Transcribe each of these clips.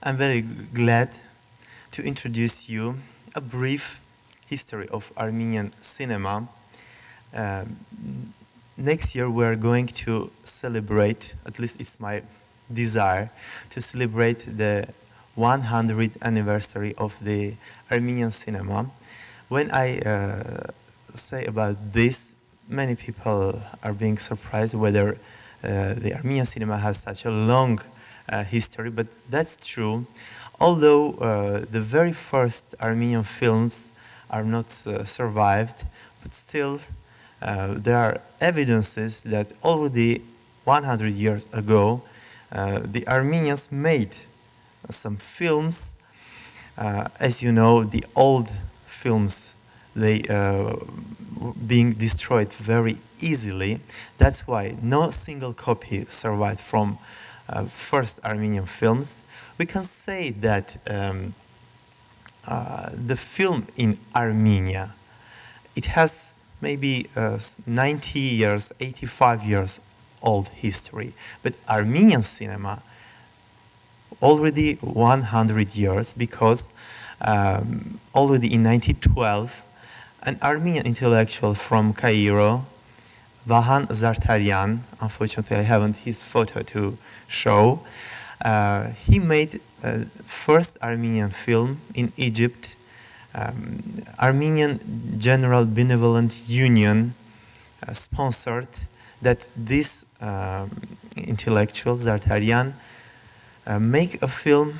I'm very glad to introduce you a brief history of Armenian cinema. Um, Next year we are going to celebrate, at least it's my desire, to celebrate the 100th anniversary of the Armenian cinema. When I say about this, many people are being surprised whether the Armenian cinema has such a long history, but that's true. Although the very first Armenian films are not survived, but still there are evidences that already 100 years ago the Armenians made some films. As you know, the old films, they being destroyed very easily. That's why no single copy survived from first Armenian films. We can say that the film in Armenia, it has maybe 90 years, 85 years old history. But Armenian cinema already 100 years, because already in 1912, an Armenian intellectual from Cairo, Vahan Zartarian, unfortunately I haven't his photo to show, he made first Armenian film in Egypt. Armenian General Benevolent Union sponsored that this intellectual, Zartarian, make a film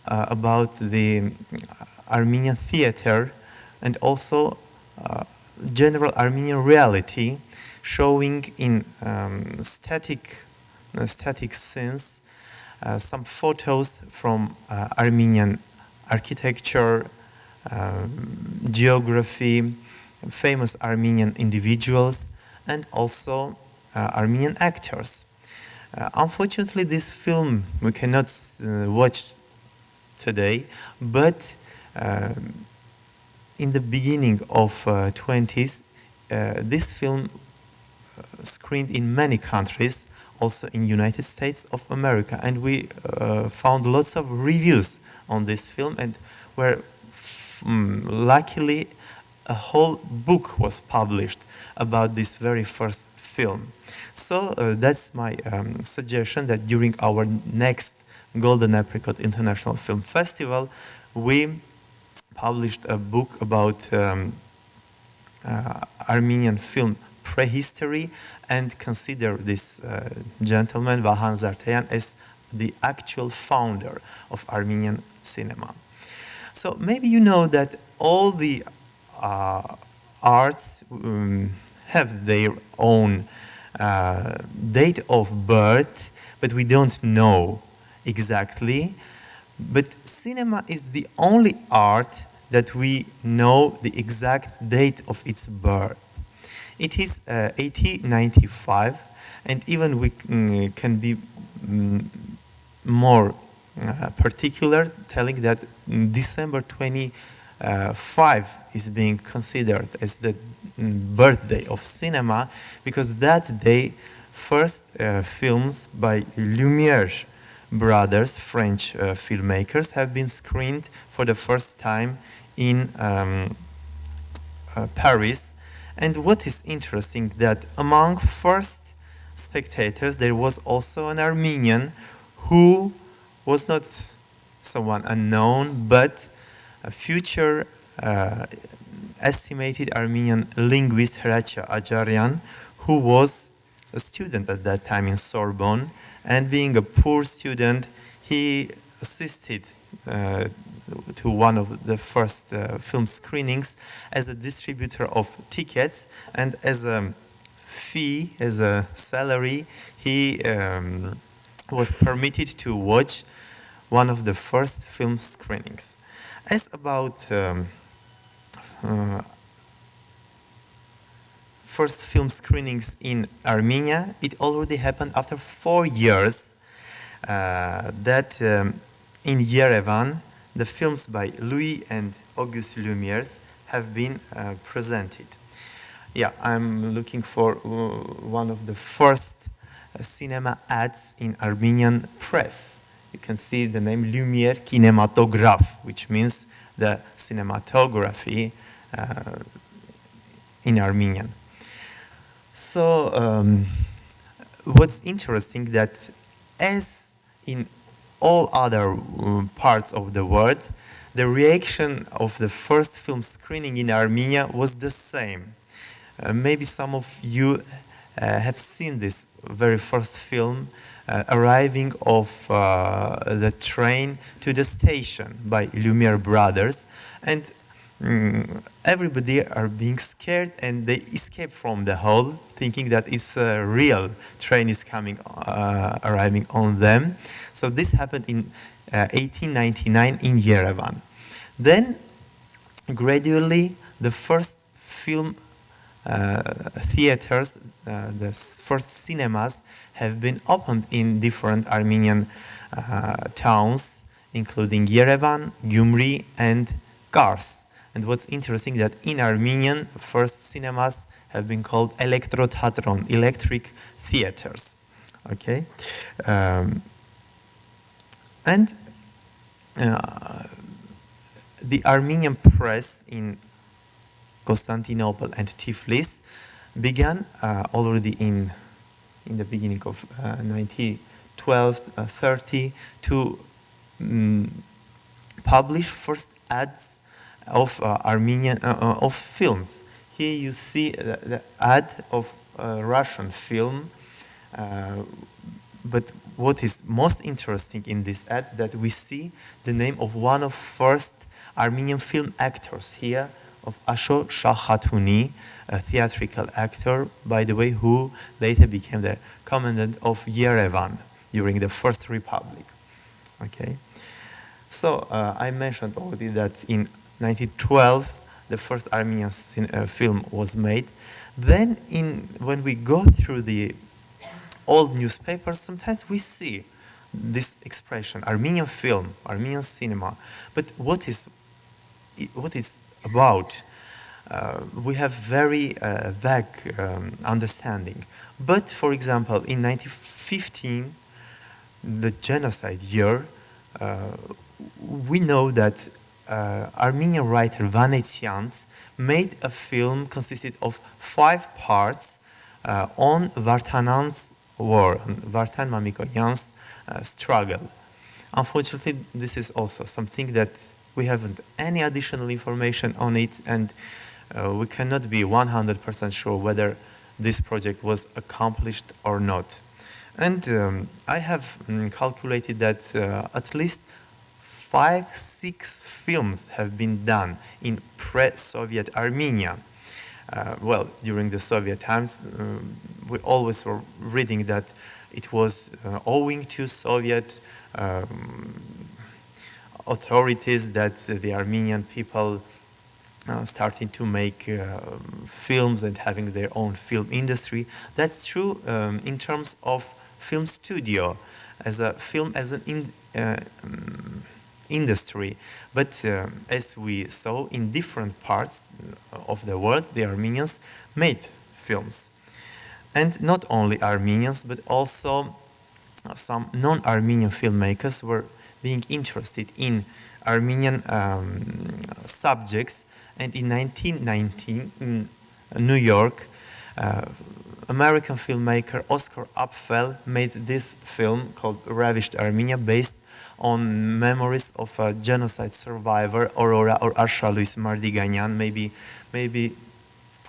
about the Armenian theater and also general Armenian reality, showing in static scenes some photos from Armenian architecture, geography, famous Armenian individuals, and also Armenian actors. Unfortunately, this film we cannot watch today, but in the beginning of 20s, this film screened in many countries, also in United States of America, and we found lots of reviews on this film, and where luckily a whole book was published about this very first film. So that's my suggestion, that during our next Golden Apricot International Film Festival, we published a book about Armenian film prehistory, and consider this gentleman, Vahan Zartarian, as the actual founder of Armenian cinema. So maybe you know that all the arts have their own date of birth, but we don't know exactly. But cinema is the only art that we know the exact date of its birth. It is 1895, and even we can be more particular, telling that December 25 is being considered as the birthday of cinema, because that day first films by Lumiere brothers, French filmmakers, have been screened for the first time in Paris. And what is interesting, that among first spectators there was also an Armenian who was not someone unknown, but a future estimated Armenian linguist, Hracha Ajarian, who was a student at that time in Sorbonne, and being a poor student, he assisted to one of the first film screenings as a distributor of tickets, and as a fee, as a salary, he was permitted to watch one of the first film screenings. As about first film screenings in Armenia, it already happened after 4 years, that in Yerevan, the films by Louis and Auguste Lumière have been presented. Yeah, I'm looking for one of the first cinema ads in Armenian press. you can see the name Lumière Kinematograph, which means the cinematography in Armenian. So what's interesting that as in all other parts of the world, the reaction of the first film screening in Armenia was the same. Maybe some of you have seen this very first film, arriving of the train to the station by Lumiere brothers, and everybody are being scared and they escape from the hall thinking that it's a real train is coming, arriving on them. So this happened in 1899 in Yerevan. Then gradually the first film theaters, the first cinemas have been opened in different Armenian towns, including Yerevan, Gyumri, and Kars. And what's interesting that in Armenian, first cinemas have been called elektrotatron, electric theaters. Okay, and the Armenian press in Constantinople and Tiflis began already in the beginning of 1912-30 to publish first ads of Armenian of films. Here you see the ad of a Russian film, but what is most interesting in this ad that we see the name of one of first Armenian film actors here, of Asho Shah-Khatuni, a theatrical actor, by the way, who later became the commandant of Yerevan during the First Republic. Okay, so I mentioned already that in 1912 the first Armenian film was made. Then when we go through the old newspapers, sometimes we see this expression, Armenian film, Armenian cinema. But what is about? We have very vague understanding. But for example, in 1915, the genocide year, we know that Armenian writer Vanetians made a film consisted of 5 parts on Vartanyan's war, on Vartan Mamikyan's struggle. Unfortunately, this is also something that we haven't any additional information on it, and we cannot be 100% sure whether this project was accomplished or not. And I have calculated that at least 5-6 films have been done in pre-Soviet Armenia. Well, during the Soviet times, we always were reading that it was owing to Soviet authorities that the Armenian people starting to make films and having their own film industry. That's true in terms of film studio, as a film as an industry. But as we saw in different parts of the world, the Armenians made films. And not only Armenians, but also some non-Armenian filmmakers were being interested in Armenian subjects. And in 1919, in New York, American filmmaker Oscar Apfel made this film called Ravished Armenia, based on memories of a genocide survivor, Aurora or Arsha Louise Mardiganyan. Maybe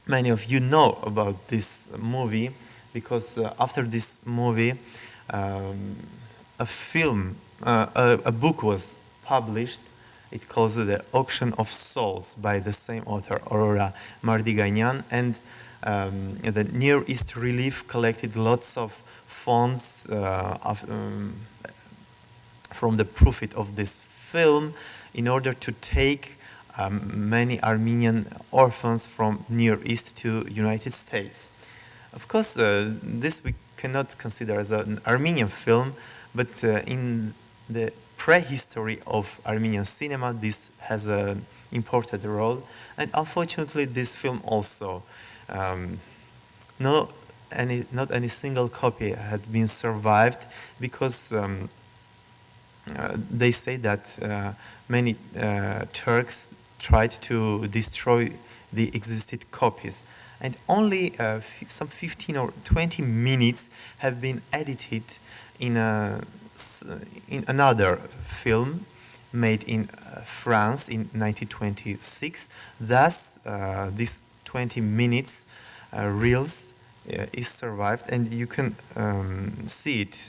many of you know about this movie, because after this movie, a book was published. It calls it The Auction of Souls, by the same author, Aurora Mardiganyan. And the Near East Relief collected lots of funds from the profit of this film in order to take many Armenian orphans from Near East to United States. Of course, this we cannot consider as an Armenian film, but in the prehistory of Armenian cinema, this has an important role. And unfortunately, this film also, not any single copy had been survived, because they say that many Turks tried to destroy the existing copies, and only some 15 or 20 minutes have been edited in in another film made in France in 1926. Thus, this 20 minutes reels is survived, and you can see it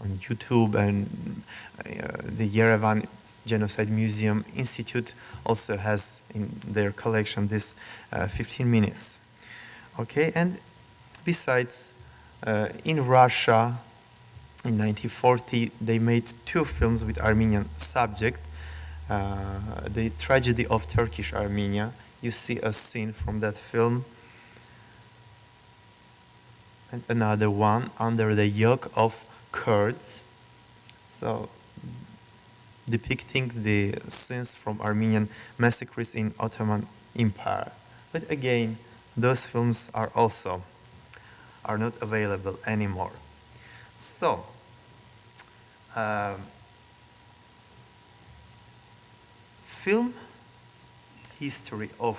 on YouTube, and the Yerevan Genocide Museum Institute also has in their collection this 15 minutes. Okay, and besides, in Russia, in 1940, they made two films with Armenian subject. The Tragedy of Turkish Armenia. You see a scene from that film. And another one, Under the Yoke of Kurds. So, depicting the scenes from Armenian massacres in Ottoman Empire. But again, those films are not available anymore. So, film history of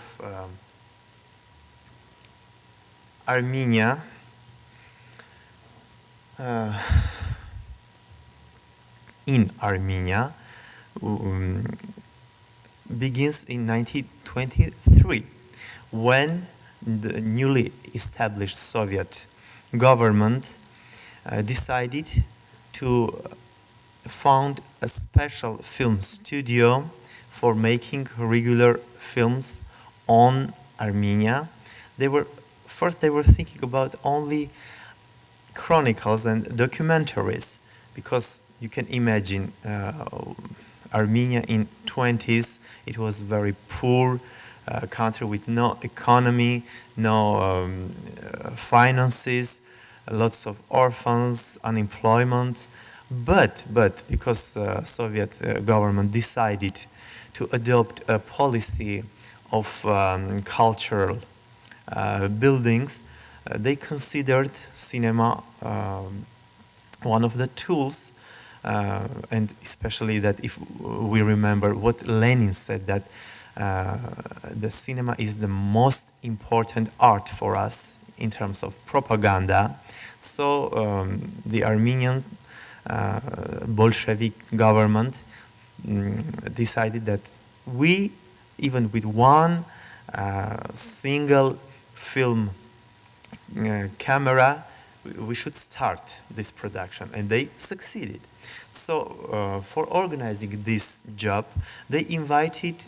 Armenia in Armenia begins in 1923, when the newly established Soviet government decided to found a special film studio for making regular films on Armenia. They were thinking about only chronicles and documentaries, because you can imagine Armenia in 20s. It was very poor country with no economy, no finances, lots of orphans, unemployment. But because Soviet government decided to adopt a policy of cultural buildings, they considered cinema one of the tools, and especially that if we remember what Lenin said, that the cinema is the most important art for us in terms of propaganda. So the Armenian Bolshevik government decided that we, even with one single film camera, we should start this production, and they succeeded. So for organizing this job, they invited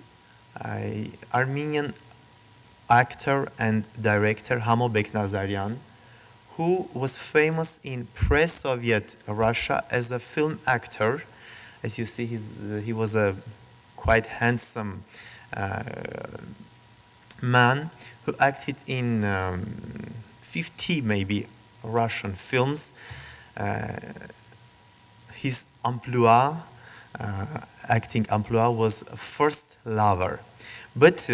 Armenian actor and director Hamo Beknazarian, who was famous in pre-Soviet Russia as a film actor. As you see, he was a quite handsome man who acted in 50 maybe Russian films. His acting amplua was first lover. But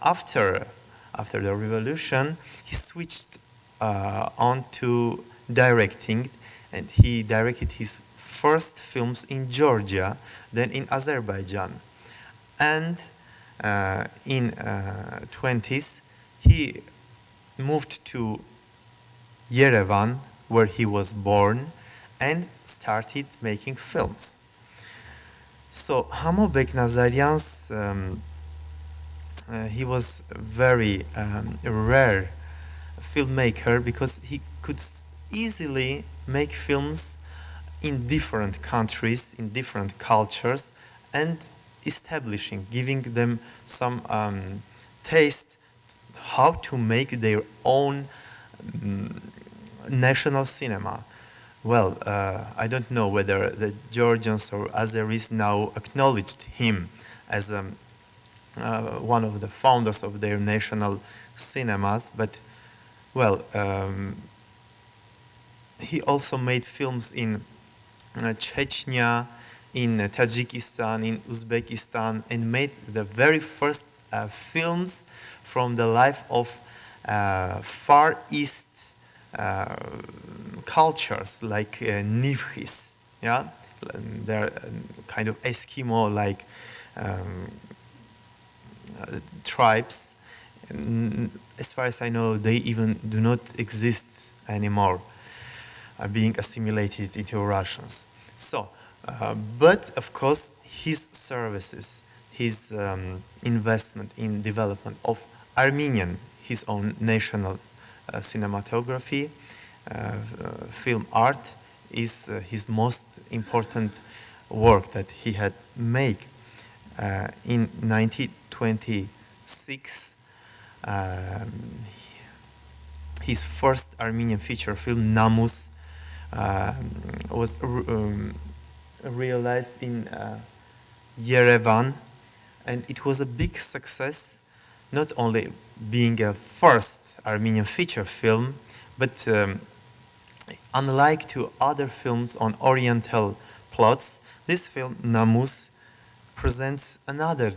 after the revolution, he switched on to directing, and he directed his first films in Georgia, then in Azerbaijan. And in 20s, he moved to Yerevan, where he was born, and started making films. So Hamo Beknazarian's he was a very rare filmmaker, because he could easily make films in different countries, in different cultures, and giving them some taste how to make their own national cinema. Well, I don't know whether the Georgians or Azeris now acknowledged him as one of the founders of their national cinemas, but well, he also made films in Chechnya, in Tajikistan, in Uzbekistan, and made the very first films from the life of Far East cultures like Nivkhis. Yeah, They're kind of Eskimo-like tribes. As far as I know, they even do not exist anymore, being assimilated into Russians. So, but of course, his services, his investment in development of Armenian, his own national cinematography, film art, is his most important work that he had made. In 1926, his first Armenian feature film, Namus, was realized in Yerevan, and it was a big success, not only being a first Armenian feature film, but unlike to other films on Oriental plots, this film, Namus, presents another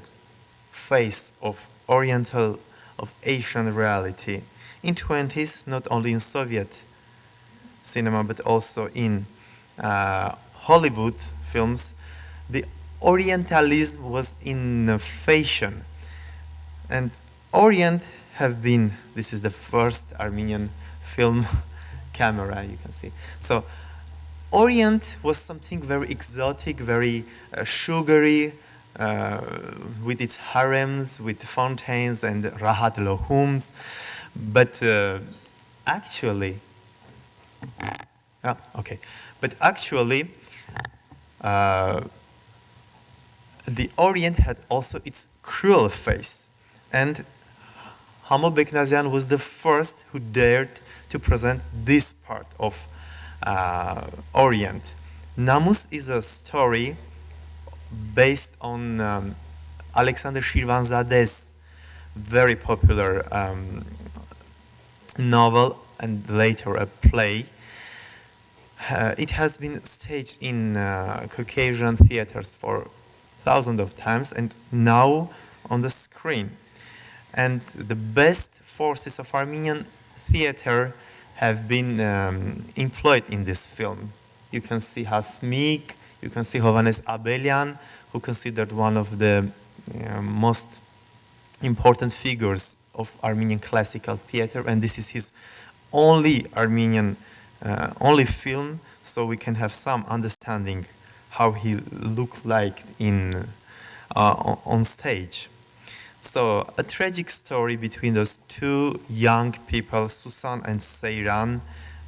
face of Oriental, of Asian reality. In 20s, not only in Soviet cinema, but also in Hollywood films, the Orientalism was in fashion. And Orient have been, this is the first Armenian film camera, you can see. So Orient was something very exotic, very sugary, with its harems, with fountains and rahat lohums. But actually, But actually, the Orient had also its cruel face, and Hamo Beknazian was the first who dared to present this part of Orient. Namus is a story based on Alexander Shirvanzadeh's very popular novel and later a play. It has been staged in Caucasian theaters for thousands of times and now on the screen. And the best forces of Armenian theater have been employed in this film. You can see Hasmik, you can see Hovannes Abelian, who considered one of the most important figures of Armenian classical theater, and this is his only Armenian, only film, so we can have some understanding how he looked like in on stage. So a tragic story between those two young people, Susan and Seyran,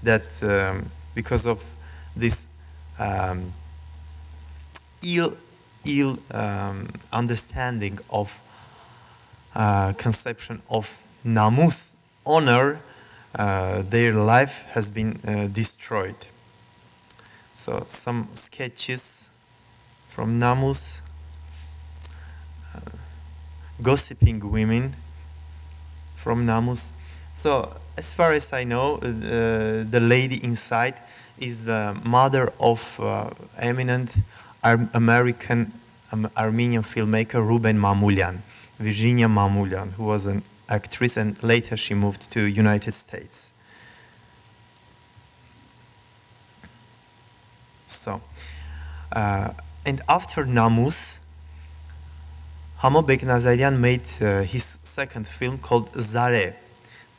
that because of this ill understanding of conception of namus, honor, their life has been destroyed. So some sketches from namus. Gossiping women from Namus. So as far as I know, the lady inside is the mother of eminent American Armenian filmmaker Ruben Mamoulian, Virginia Mamoulian, who was an actress and later she moved to United States. So, and after Namus, Hamo Beknazarian made his second film called Zare.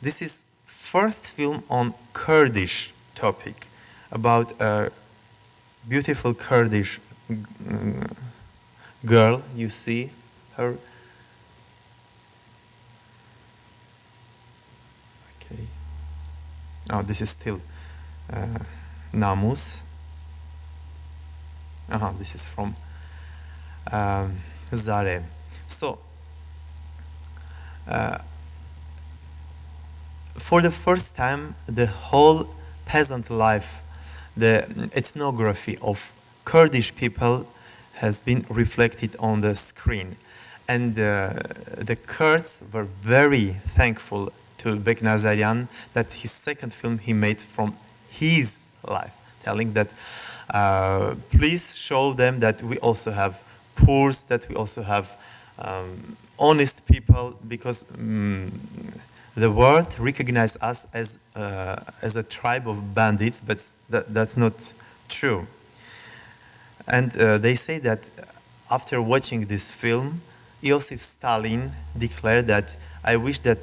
This is first film on Kurdish topic, about a beautiful Kurdish girl. You see her. Okay. Oh, this is still Namus. This is from Zare. So, for the first time, the whole peasant life, the ethnography of Kurdish people has been reflected on the screen. And the Kurds were very thankful to Beknazarian that his second film he made from his life, telling that please show them that we also have poor, that we also have honest people, because the world recognizes us as a tribe of bandits, but that's not true. And they say that after watching this film, Iosif Stalin declared that I wish that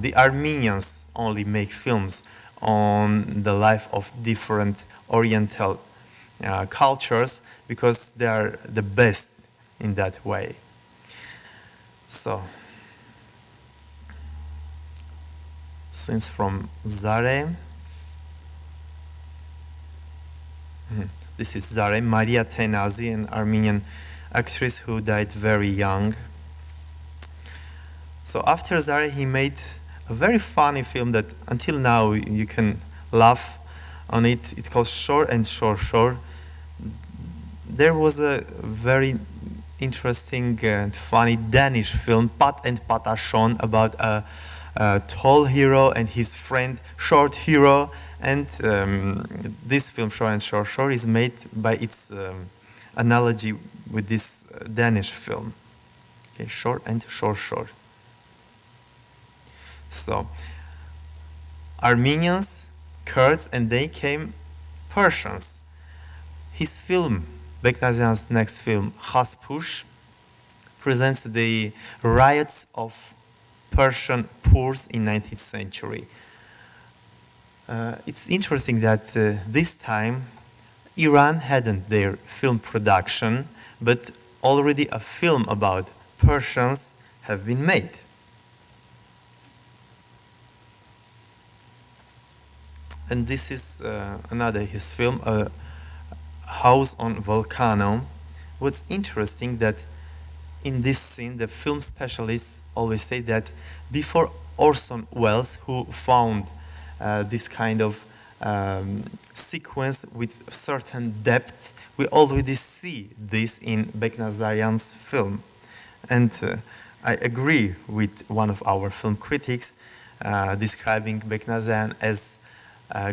the Armenians only make films on the life of different Oriental cultures because they are the best in that way. So, since from Zare, this is Zare, Maria Tenazi, an Armenian actress who died very young. So after Zare, he made a very funny film that until now you can laugh on it. It's called Shore and Shore Shore. There was a very interesting and funny Danish film, Pat and Patachon, about a tall hero and his friend, short hero. And this film, Shore and Shore Shore, is made by its analogy with this Danish film. Okay, Shore and Shore Shore. So, Armenians, Kurds, and they came Persians. His film, Beknazian's next film, Khaspush, presents the riots of Persian Poors in 19th century. It's interesting that this time Iran hadn't their film production, but already a film about Persians have been made. And this is another his film, House on Volcano. What's interesting that in this scene, the film specialists always say that before Orson Welles, who found this kind of sequence with certain depth, we already see this in Beknazarian's film. And I agree with one of our film critics describing Beknazarian as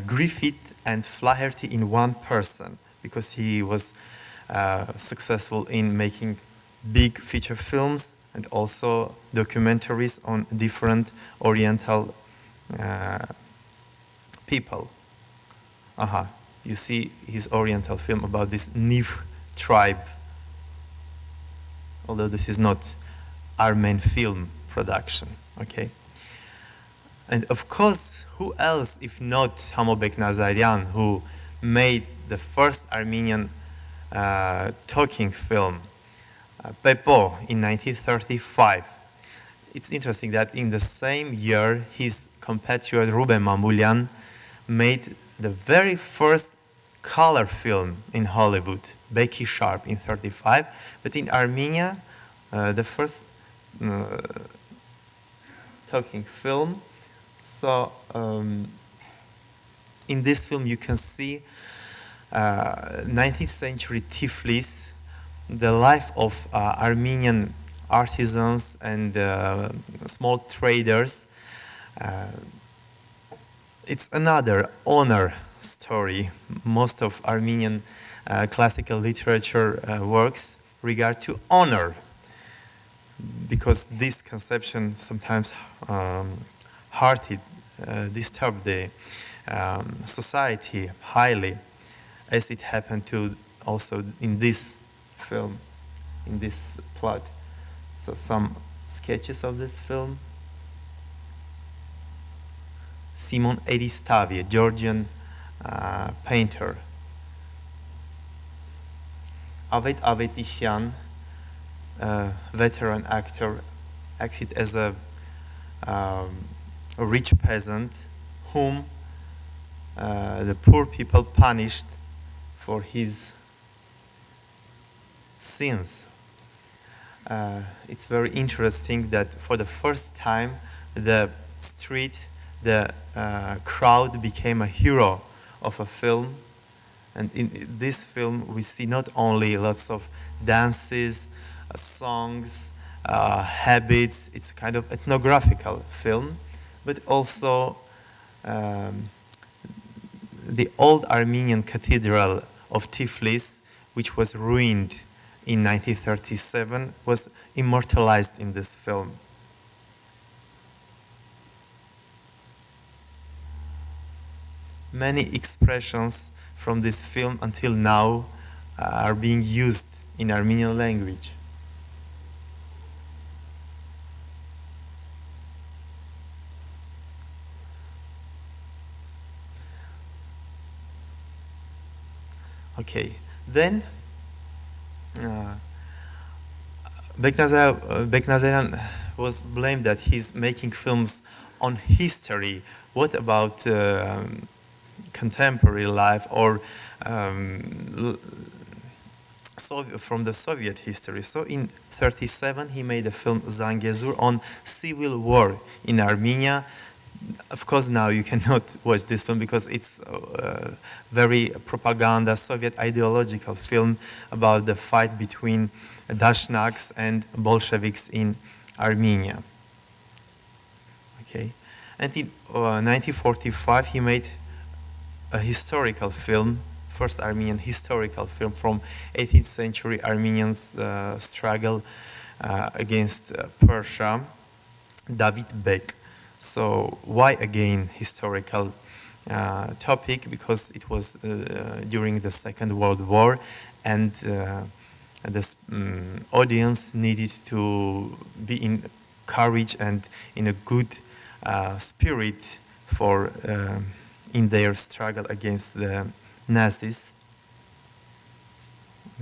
Griffith and Flaherty in one person, because he was successful in making big feature films and also documentaries on different Oriental people. You see his Oriental film about this Niv tribe, although this is not Armenian film production, okay? And of course, who else if not Hamo Beknazarian, who made the first Armenian talking film, Pepo, in 1935. It's interesting that in the same year, his compatriot Ruben Mamoulian made the very first color film in Hollywood, Becky Sharp, in 1935. But in Armenia, the first talking film. So in this film, you can see 19th century Tiflis, the life of Armenian artisans and small traders. It's another honor story. Most of Armenian classical literature works regard to honor, because this conception sometimes disturbed the society highly, as it happened to also in this film, in this plot. So some sketches of this film. Simone Eristavi, a Georgian painter. Avet Avetisyan, a veteran actor, acted as a rich peasant whom the poor people punished for his sins. It's very interesting that for the first time the crowd became a hero of a film. And in this film we see not only lots of dances, songs, habits, it's a kind of ethnographical film, but also the old Armenian cathedral of Tiflis, which was ruined in 1937, was immortalized in this film. Many expressions from this film until now are being used in Armenian language. Okay, then uh, Beknazarian was blamed that he's making films on history. What about contemporary life or from the Soviet history? So in 1937 he made a film Zangezur on civil war in Armenia. Of course, now you cannot watch this film because it's a very propaganda, Soviet ideological film about the fight between Dashnaks and Bolsheviks in Armenia. Okay, and in 1945 he made a historical film, first Armenian historical film from 18th century Armenians struggle against Persia, David Bek. So why again historical topic? Because it was during the Second World War, and this audience needed to be in courage and in a good spirit for in their struggle against the Nazis.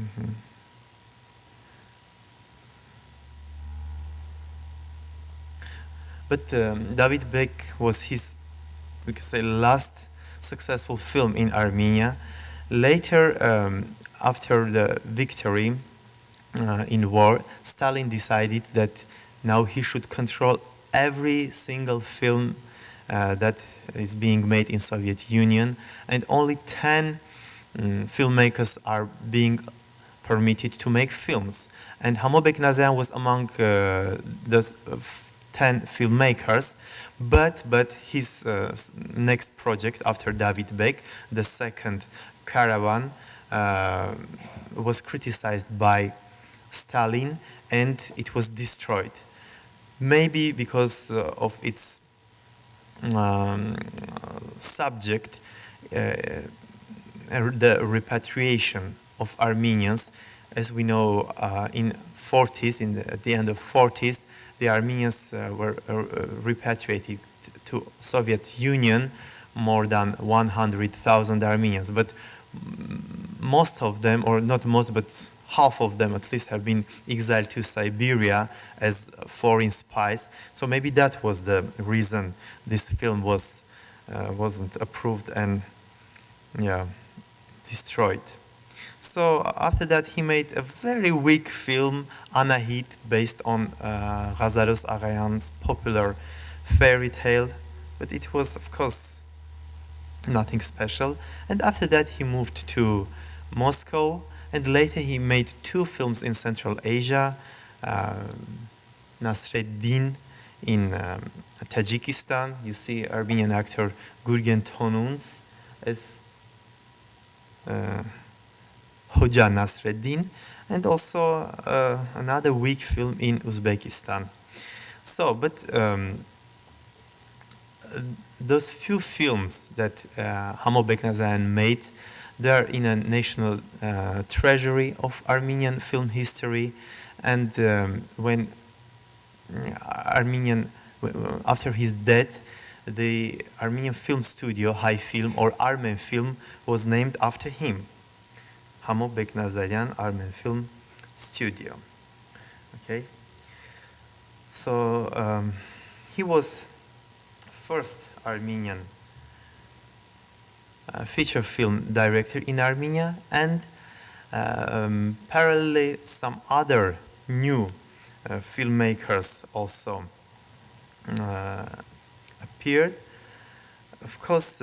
Mm-hmm. But David Bek was his, we could say, last successful film in Armenia. Later, after the victory in war, Stalin decided that now he should control every single film that is being made in Soviet Union, and only 10 filmmakers are being permitted to make films. And Hamo Beknazyan was among those 10 filmmakers, but his next project after David Bek, the second Caravan, was criticized by Stalin and it was destroyed. Maybe because of its subject, the repatriation of Armenians. As we know, in 40s, at the end of 40s, the Armenians were repatriated to Soviet Union, more than 100,000 Armenians. But most of them, or not most, but half of them at least, have been exiled to Siberia as foreign spies. So maybe that was the reason this film wasn't approved and destroyed. So after that he made a very weak film, Anahit, based on Ghazaros Aghayan's popular fairy tale, but it was of course nothing special. And after that he moved to Moscow, and later he made 2 films in Central Asia, Nasreddin in Tajikistan. You see Armenian actor Gurgen Tonuns as Hoja Nasreddin, and also another weak film in Uzbekistan. So, but those few films that Hamo Beknazarian made, they are in a national treasury of Armenian film history. And when after his death, the Armenian film studio, High Film or Armen Film, was named after him. Hamo Beknazarian Armen Film Studio. Okay. So he was first Armenian feature film director in Armenia, and parallelly some other new filmmakers also appeared. Of course,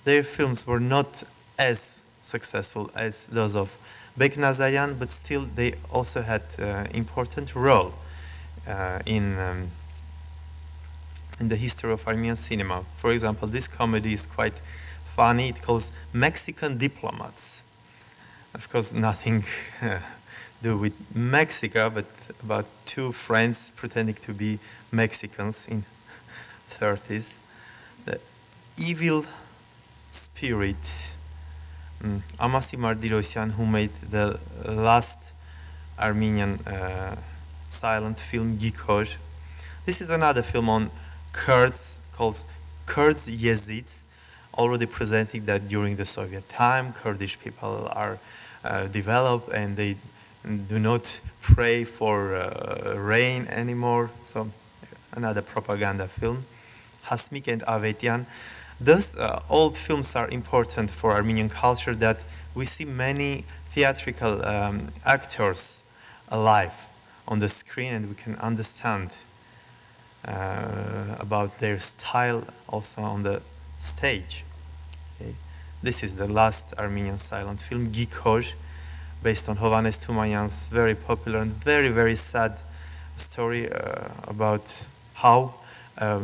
their films were not as successful as those of Beknazarian, but still they also had important role in the history of Armenian cinema. For example, this comedy is quite funny. It calls Mexican Diplomats. Of course, nothing do with Mexico, but about 2 friends pretending to be Mexicans in 30s. The evil spirit Amasi Mardirosyan, who made the last Armenian silent film Gikor. This is another film on Kurds called Kurds Yezids, already presenting that during the Soviet time, Kurdish people are developed and they do not pray for rain anymore. So another propaganda film. Hasmik and Avetian. Those old films are important for Armenian culture, that we see many theatrical actors alive on the screen, and we can understand about their style also on the stage. Okay. This is the last Armenian silent film, Gikor, based on Hovannes Tumanyan's very popular and very, very sad story about how a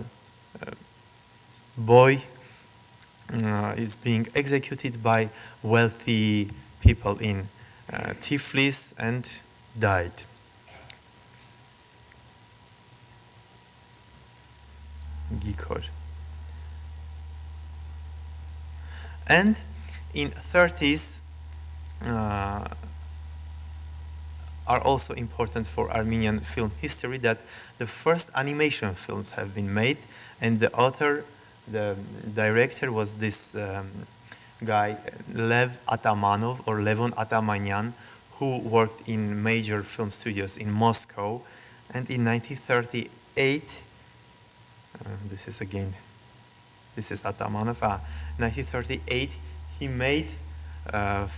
boy is being executed by wealthy people in Tiflis and died. Gikor. And in 30s are also important for Armenian film history, that the first animation films have been made, and the author, the director was this guy, Lev Atamanov, or Levon Atamanyan, who worked in major film studios in Moscow. And in 1938, this is Atamanov, 1938, he made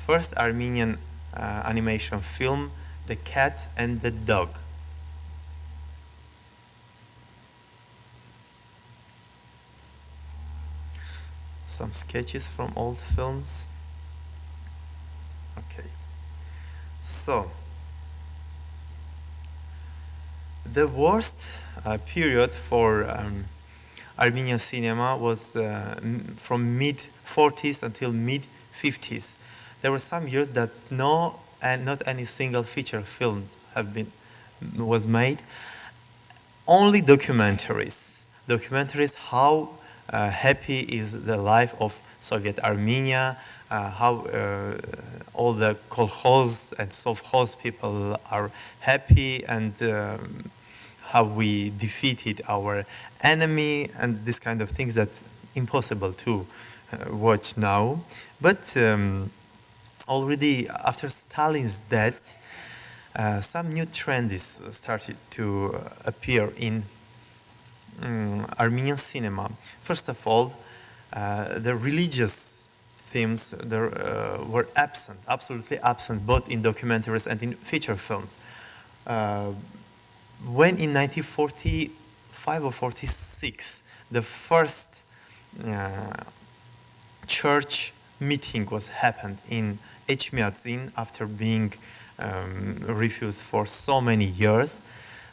first Armenian animation film, The Cat and the Dog. Some sketches from old films. Okay. So, the worst period for Armenian cinema was from mid-40s until mid-50s. There were some years that not any single feature film was made. Only documentaries. Documentaries, how happy is the life of Soviet Armenia, how all the kolkhoz and sovkhoz people are happy, and how we defeated our enemy, and this kind of things that's impossible to watch now. But already after Stalin's death, some new trends started to appear in Armenian cinema. First of all, the religious themes were absent, absolutely absent, both in documentaries and in feature films. When in 1945 or 46, the first church meeting happened in Echmiadzin after being refused for so many years.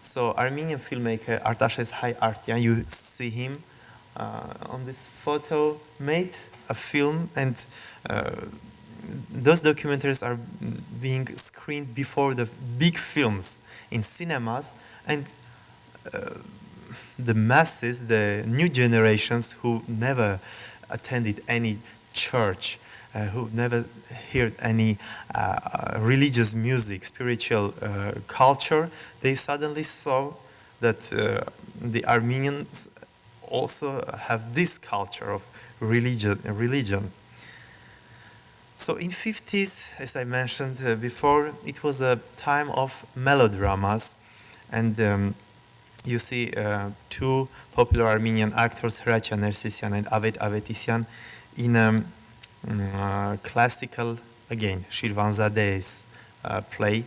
So Armenian filmmaker Artashes Artyan, you see him on this photo, made a film, and those documentaries are being screened before the big films in cinemas, and the masses, the new generations who never attended any church, who never heard any religious music, spiritual culture, they suddenly saw that the Armenians also have this culture of religion. So in 50s, as I mentioned before, it was a time of melodramas, and you see two popular Armenian actors, Hracha Nersesyan and Avet Avetisyan, in classical, again, Shirvanzade's play,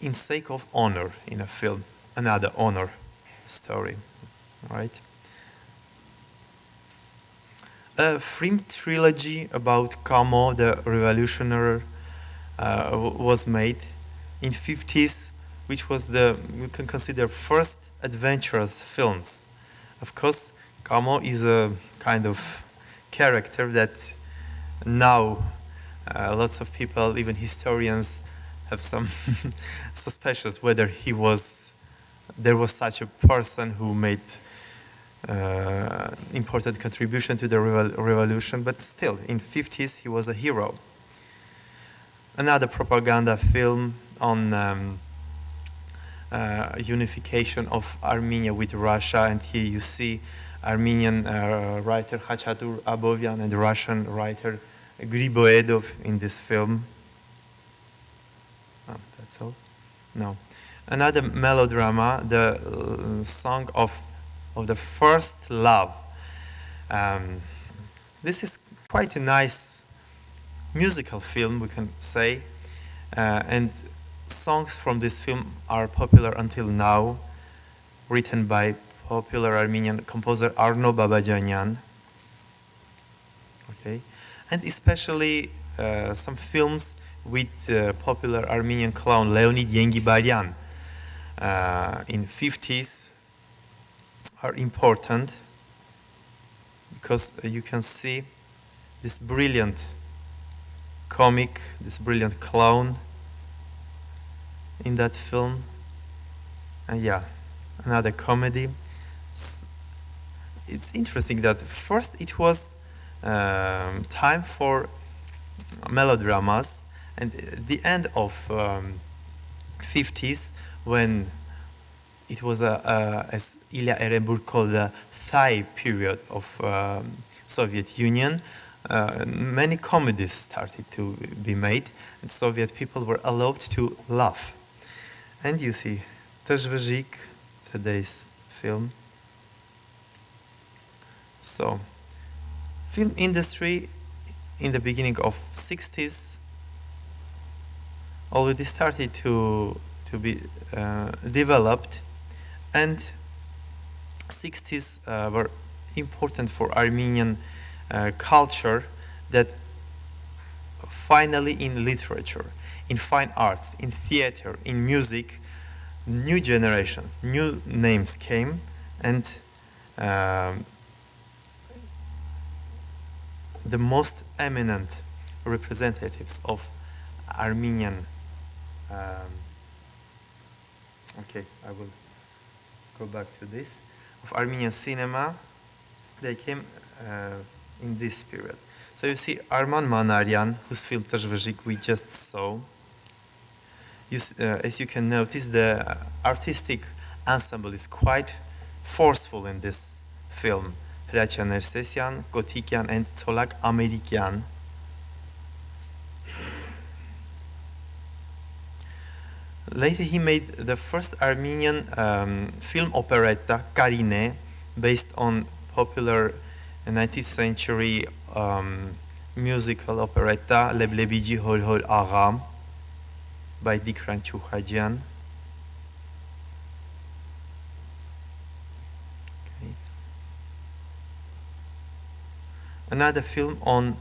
in sake of honor in a film, another honor story, right? A film trilogy about Kamo, the revolutionary, was made in 50s, which was we can consider first adventurous films. Of course, Kamo is a kind of character that now lots of people, even historians, have some suspicions whether there was such a person who made important contribution to the revolution, but still, in 50s he was a hero. Another propaganda film on unification of Armenia with Russia, and here you see Armenian writer Khachatur Abovyan and Russian writer Griboedov in this film. Oh, that's all? No. Another melodrama, the song of the first love. This is quite a nice musical film, we can say, and songs from this film are popular until now, written by popular Armenian composer Arno Bakhchinyan. Okay, and especially some films with popular Armenian clown Leonid Yengibaryan in 50s are important because you can see this brilliant comic, this brilliant clown in that film. And yeah, another comedy. It's interesting that first it was time for melodramas, and the end of 50s, when it was as Ilya Ehrenburg called the Thai period of Soviet Union, many comedies started to be made, and Soviet people were allowed to laugh. And you see, Tezhvezhik, today's film. So, film industry in the beginning of 60s already started to be developed, and 60s were important for Armenian culture, that finally in literature, in fine arts, in theater, in music, new generations, new names came, and the most eminent representatives of Armenian okay, I will go back to this, of Armenian cinema, they came in this period. So you see Arman Manoogian, whose film Tezhvezhik we just saw. As you can notice, the artistic ensemble is quite forceful in this film. Hracha Nersesyan, Gotikyan, and Tsolak Amerikyan. Later he made the first Armenian film operetta, Karine, based on popular 19th century musical operetta, Leblebiji Hol Hol Agha, by Dikran Chukhajian. Okay. Another film on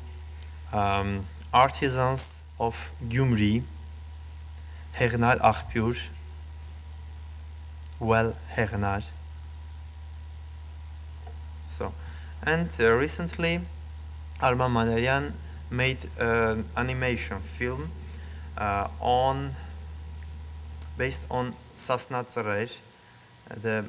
artisans of Gyumri, Hegnar Akhpur, well Hegnar. So, and recently Arman Manoogian made an animation film based on Sasna Tsarer, the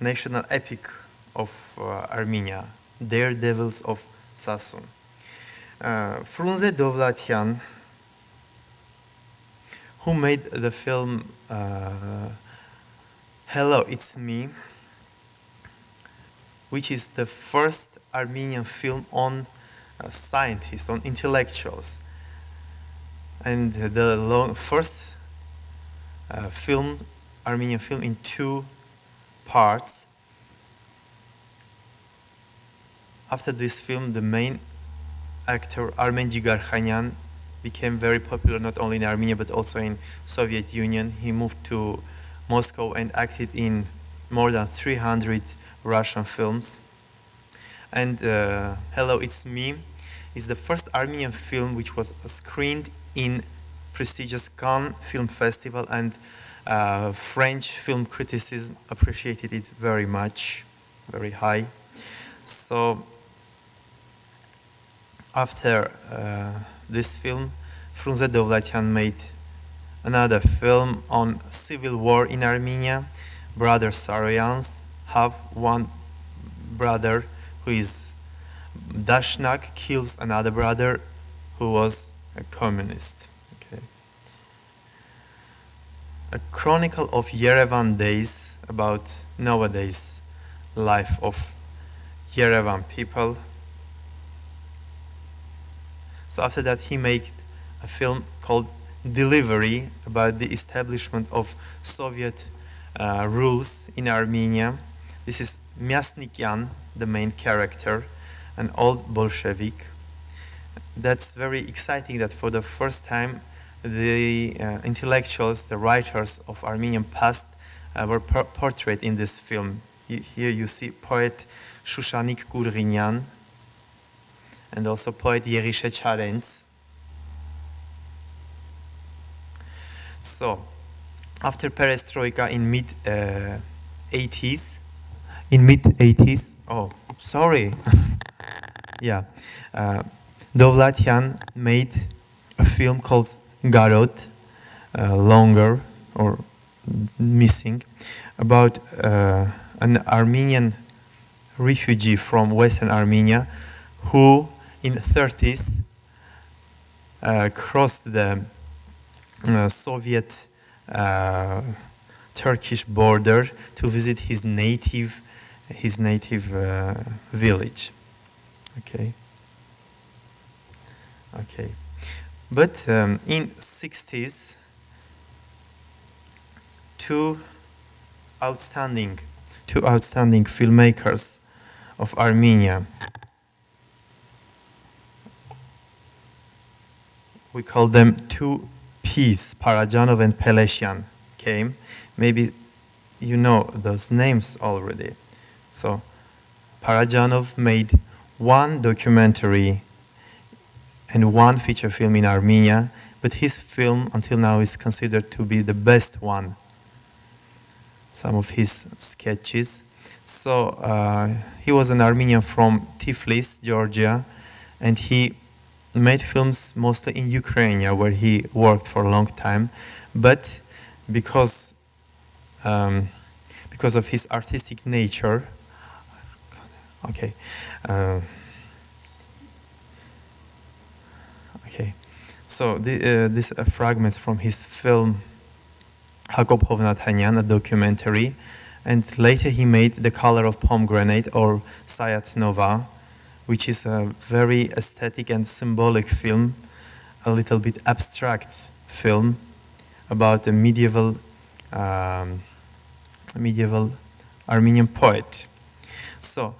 national epic of Armenia, Daredevils of Sasun. Frunze Dovlatyan, who made the film Hello, It's Me, which is the first Armenian film on scientists, on intellectuals, and the first Armenian film in 2 parts. After this film, the main actor Armen Jigarkhanyan became very popular not only in Armenia but also in Soviet Union. He moved to Moscow and acted in more than 300 Russian films. And Hello, It's Me is the first Armenian film which was screened in prestigious Cannes Film Festival, and French film criticism appreciated it very much, very high. So after this film, Frunze Dovlatyan made another film on civil war in Armenia, brother Saroyans have one brother who is Dashnak, kills another brother who was a communist. Okay. A chronicle of Yerevan days, about nowadays life of Yerevan people. So after that he made a film called Delivery about the establishment of Soviet rules in Armenia. This is Myasnikyan, the main character, an old Bolshevik. That's very exciting that for the first time the intellectuals, the writers of Armenian past were portrayed in this film. Here you see poet Shushanik Gurginyan and also poet Yerishe Charents. So, after Perestroika in mid-80s, oh, sorry, yeah, Dovlatyan made a film called Garot, longer or missing, about an Armenian refugee from Western Armenia who in the 30s crossed the Soviet Turkish border to visit his native village. Okay. But in 60s, two outstanding filmmakers of Armenia, we call them two P's, Parajanov and Pelesyan, came. Maybe you know those names already. So Parajanov made one documentary and one feature film in Armenia, but his film until now is considered to be the best one. Some of his sketches. So he was an Armenian from Tiflis, Georgia, and he made films mostly in Ukraine, where he worked for a long time. But because of his artistic nature, so this fragments from his film Jakob Hovnatanyan, a documentary, and later he made The Color of Pomegranate or Sayat Nova, which is a very aesthetic and symbolic film, a little bit abstract film about a medieval Armenian poet. So,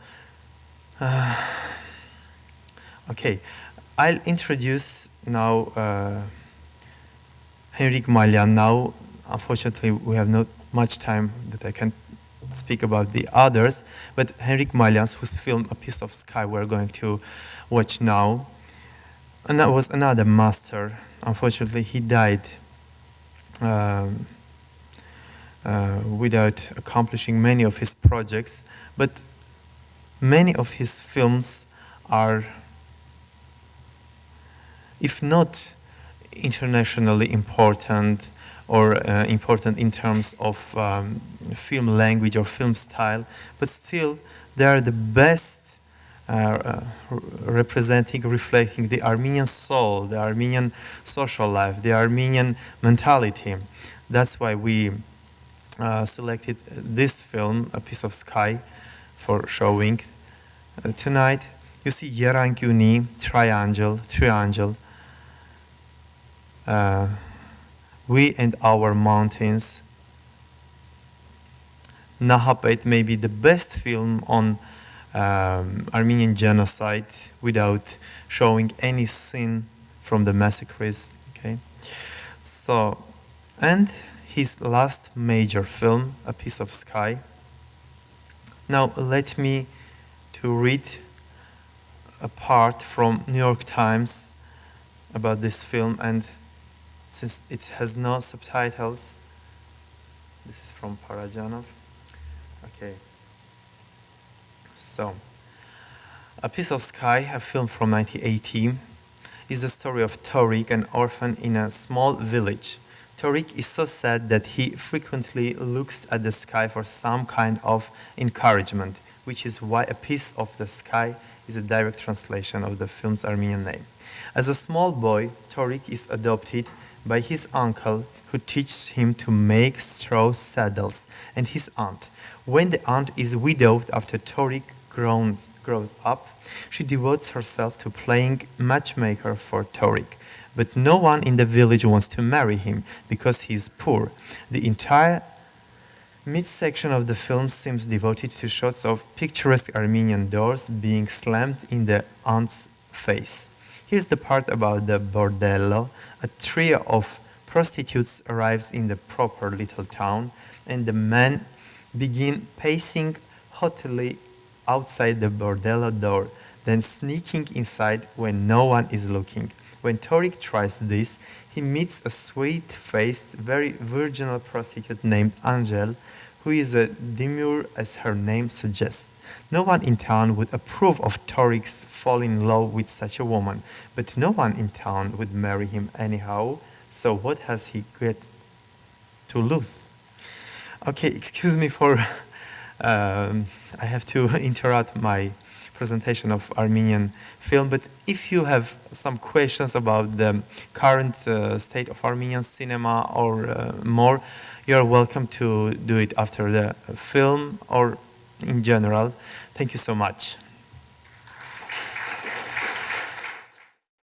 I'll introduce now Henrik Malyan. Now, unfortunately, we have not much time that I can speak about the others, but Henrik Malyan, whose film A Piece of Sky we're going to watch now, and that was another master. Unfortunately, he died without accomplishing many of his projects, but many of his films are, if not internationally important or important in terms of film language or film style, but still they are the best reflecting the Armenian soul, the Armenian social life, the Armenian mentality. That's why we selected this film, A Piece of Sky, for showing tonight. You see Yerankyuni, triangle. We and Our Mountains. Nahapet may be the best film on Armenian genocide without showing any scene from the massacres. Okay, so, and his last major film, A Piece of Sky. Now let me to read a part from New York Times about this film, and since it has no subtitles, this is from Parajanov. Okay. So, A Piece of Sky, a film from 1980, is the story of Torik, an orphan in a small village Torik is so sad that he frequently looks at the sky for some kind of encouragement, which is why a piece of the sky is a direct translation of the film's Armenian name. As a small boy, Torik is adopted by his uncle, who teaches him to make straw saddles, and his aunt. When the aunt is widowed after Torik grows up, she devotes herself to playing matchmaker for Torik. But no one in the village wants to marry him because he is poor. The entire midsection of the film seems devoted to shots of picturesque Armenian doors being slammed in the aunt's face. Here's the part about the bordello. A trio of prostitutes arrives in the proper little town, and the men begin pacing haughtily outside the bordello door, then sneaking inside when no one is looking. When Torik tries this, he meets a sweet-faced, very virginal prostitute named Angel, who is as demure as her name suggests. No one in town would approve of Torik's falling in love with such a woman, but no one in town would marry him anyhow, so what has he got to lose? Okay, excuse me for I have to interrupt my presentation of Armenian film, but if you have some questions about the current state of Armenian cinema or more, you're welcome to do it after the film or in general. Thank you so much.